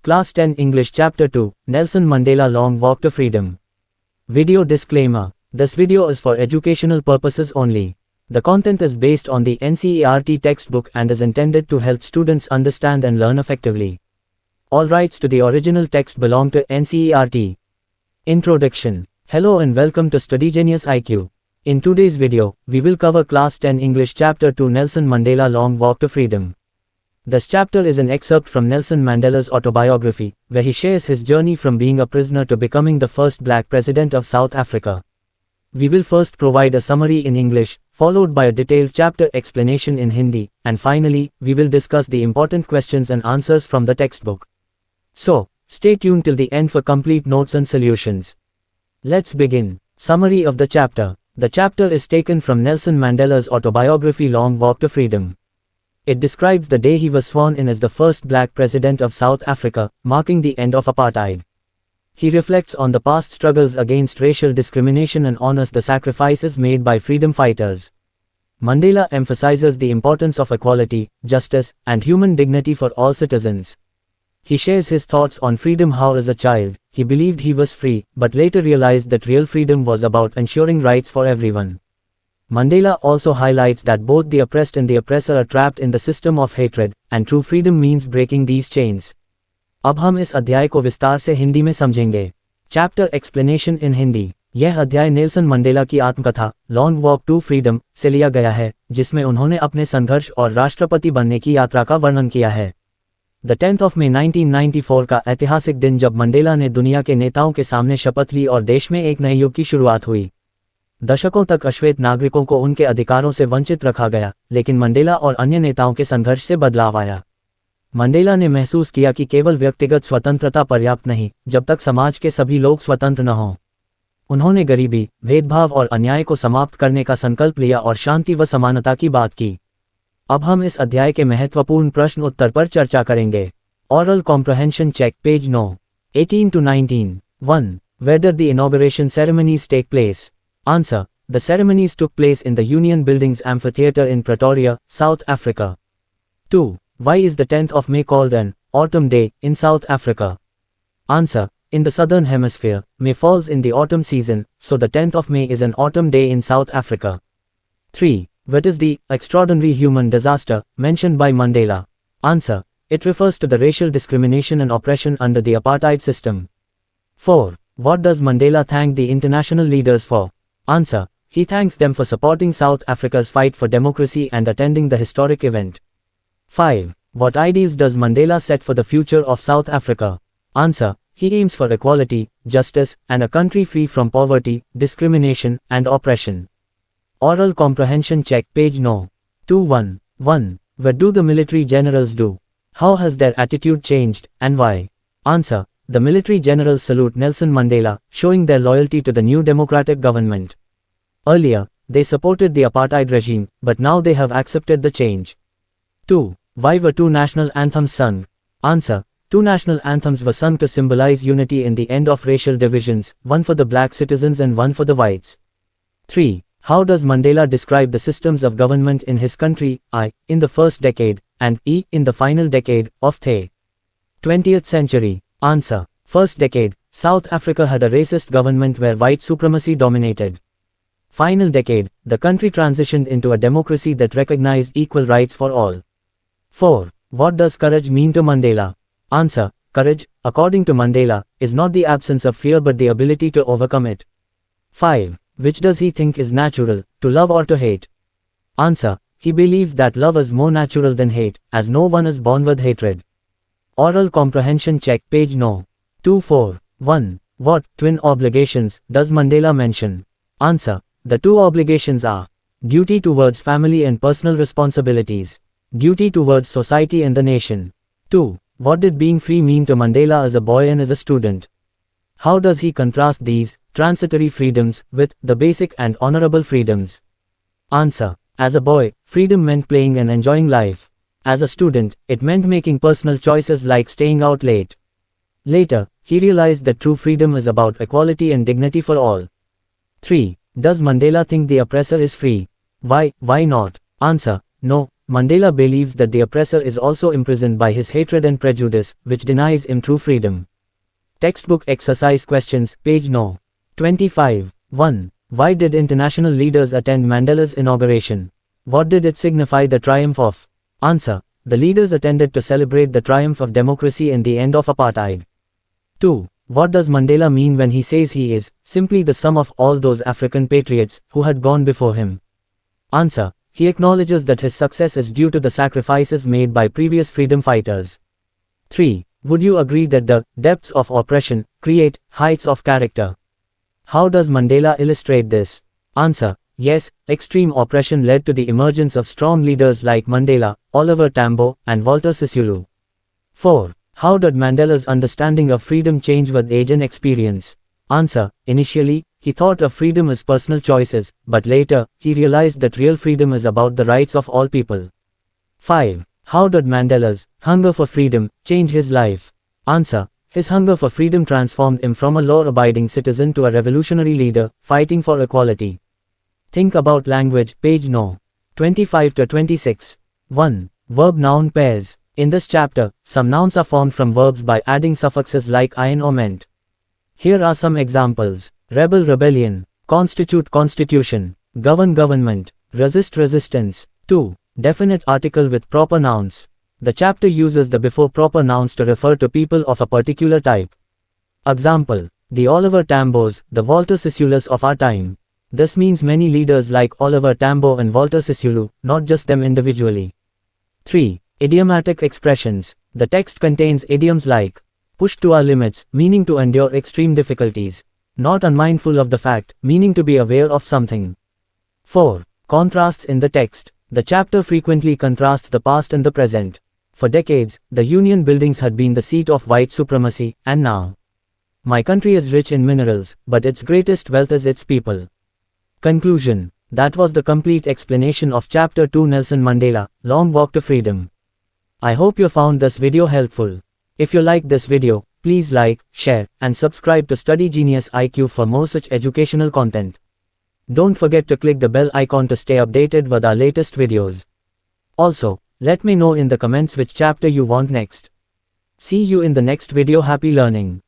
Class 10 English Chapter 2, Nelson Mandela Long Walk to Freedom. Video disclaimer. This video is for educational purposes only. The content is based on the NCERT textbook and is intended to help students understand and learn effectively. All rights to the original text belong to NCERT. Introduction. Hello and welcome to StudyGenius IQ. In today's video, we will cover Class 10 English Chapter 2 Nelson Mandela Long Walk to Freedom. This chapter is an excerpt from Nelson Mandela's autobiography, where he shares his journey from being a prisoner to becoming the first black president of South Africa. We will first provide a summary in English, followed by a detailed chapter explanation in Hindi, and finally, we will discuss the important questions and answers from the textbook. So, stay tuned till the end for complete notes and solutions. Let's begin. Summary of the chapter. The chapter is taken from Nelson Mandela's autobiography Long Walk to Freedom. It describes the day he was sworn in as the first black president of South Africa, marking the end of apartheid. He reflects on the past struggles against racial discrimination and honors the sacrifices made by freedom fighters. Mandela emphasizes the importance of equality, justice, and human dignity for all citizens. He shares his thoughts on freedom. How as a child, he believed he was free, but later realized that real freedom was about ensuring rights for everyone. Mandela also highlights that both the oppressed and the oppressor are trapped in the system of hatred, and true freedom means breaking these chains. अब हम इस अध्याय को विस्तार से हिंदी में समझेंगे. Chapter explanation in Hindi. यह अध्याय नेल्सन मंडेला की आत्मकथा लॉन्ग वॉक टू फ्रीडम से लिया गया है, जिसमें उन्होंने अपने संघर्ष और राष्ट्रपति बनने की यात्रा का वर्णन किया है. द 10th of May 1994 का ऐतिहासिक दिन जब मंडेला ने दुनिया के नेताओं के सामने शपथ ली और देश में एक नए युग की शुरुआत हुई. दशकों तक अश्वेत नागरिकों को उनके अधिकारों से वंचित रखा गया, लेकिन मंडेला और अन्य नेताओं के संघर्ष से बदलाव आया. मंडेला ने महसूस किया कि केवल व्यक्तिगत स्वतंत्रता पर्याप्त नहीं, जब तक समाज के सभी लोग स्वतंत्र न हों. उन्होंने गरीबी, भेदभाव और अन्याय को समाप्त करने का संकल्प लिया और शांति व समानता की बात की. अब हम इस अध्याय के महत्वपूर्ण प्रश्न उत्तर पर चर्चा करेंगे. Aural comprehension check page 9. 18 to 19. 1. Where did the inauguration ceremonies take place? Answer. The ceremonies took place in the Union Buildings Amphitheatre in Pretoria, South Africa. 2. Why is the 10th of May called an autumn day in South Africa? Answer. In the southern hemisphere, May falls in the autumn season, so the 10th of May is an autumn day in South Africa. 3. What is the extraordinary human disaster mentioned by Mandela? Answer. It refers to the racial discrimination and oppression under the apartheid system. 4. What does Mandela thank the international leaders for? Answer. He thanks them for supporting South Africa's fight for democracy and attending the historic event. 5. What ideals does Mandela set for the future of South Africa? Answer. He aims for equality, justice, and a country free from poverty, discrimination, and oppression. Oral comprehension check page 9. 2.1. 1. What do the military generals do? How has their attitude changed, and why? Answer. The military generals salute Nelson Mandela, showing their loyalty to the new democratic government. Earlier, they supported the apartheid regime, but now they have accepted the change. 2. Why were two national anthems sung? Answer. Two national anthems were sung to symbolize unity in the end of racial divisions, one for the black citizens and one for the whites. 3. How does Mandela describe the systems of government in his country, I, in the first decade, and E, in the final decade, of the 20th century? Answer. First decade, South Africa had a racist government where white supremacy dominated. Final decade, the country transitioned into a democracy that recognized equal rights for all. 4. What does courage mean to Mandela? Answer. Courage, according to Mandela, is not the absence of fear but the ability to overcome it. 5. Which does he think is natural, to love or to hate? Answer. He believes that love is more natural than hate, as no one is born with hatred. Oral comprehension check page 9. 2.4. 1. What twin obligations does Mandela mention? Answer. The two obligations are duty towards family and personal responsibilities, duty towards society and the nation. 2. What did being free mean to Mandela as a boy and as a student? How does he contrast these transitory freedoms with the basic and honorable freedoms? Answer. As a boy, freedom meant playing and enjoying life. As a student, it meant making personal choices like staying out late. Later, he realized that true freedom is about equality and dignity for all. 3. Does Mandela think the oppressor is free? Why not? Answer. No, Mandela believes that the oppressor is also imprisoned by his hatred and prejudice, which denies him true freedom. Textbook exercise questions, page no. 25. 1. Why did international leaders attend Mandela's inauguration? What did it signify the triumph of? Answer. The leaders attended to celebrate the triumph of democracy and the end of apartheid. 2. What does Mandela mean when he says he is simply the sum of all those African patriots who had gone before him? Answer. He acknowledges that his success is due to the sacrifices made by previous freedom fighters. 3. Would you agree that the depths of oppression create heights of character? How does Mandela illustrate this? Answer. Yes, extreme oppression led to the emergence of strong leaders like Mandela, Oliver Tambo, and Walter Sisulu. 4. How did Mandela's understanding of freedom change with age and experience? Answer. Initially, he thought of freedom as personal choices, but later, he realized that real freedom is about the rights of all people. 5. How did Mandela's hunger for freedom change his life? Answer. His hunger for freedom transformed him from a law-abiding citizen to a revolutionary leader, fighting for equality. Think about language, page no. 25 to 26. 1. Verb-noun pairs. In this chapter, some nouns are formed from verbs by adding suffixes like "-in" or "-ment". Here are some examples. Rebel, rebellion. Constitute, constitution. Govern, government. Resist, resistance. 2. Definite article with proper nouns. The chapter uses the before proper nouns to refer to people of a particular type. Example. The Oliver Tambos, the Walter Sisulus of our time. This means many leaders like Oliver Tambo and Walter Sisulu, not just them individually. 3. Idiomatic expressions. The text contains idioms like pushed to our limits, meaning to endure extreme difficulties. Not unmindful of the fact, meaning to be aware of something. 4. Contrasts in the text. The chapter frequently contrasts the past and the present. For decades, the Union buildings had been the seat of white supremacy, and now, my country is rich in minerals, but its greatest wealth is its people. Conclusion. That was the complete explanation of Chapter 2 Nelson Mandela, Long Walk to Freedom. I hope you found this video helpful. If you liked this video, please like, share, and subscribe to Study Genius IQ for more such educational content. Don't forget to click the bell icon to stay updated with our latest videos. Also, let me know in the comments which chapter you want next. See you in the next video. Happy learning.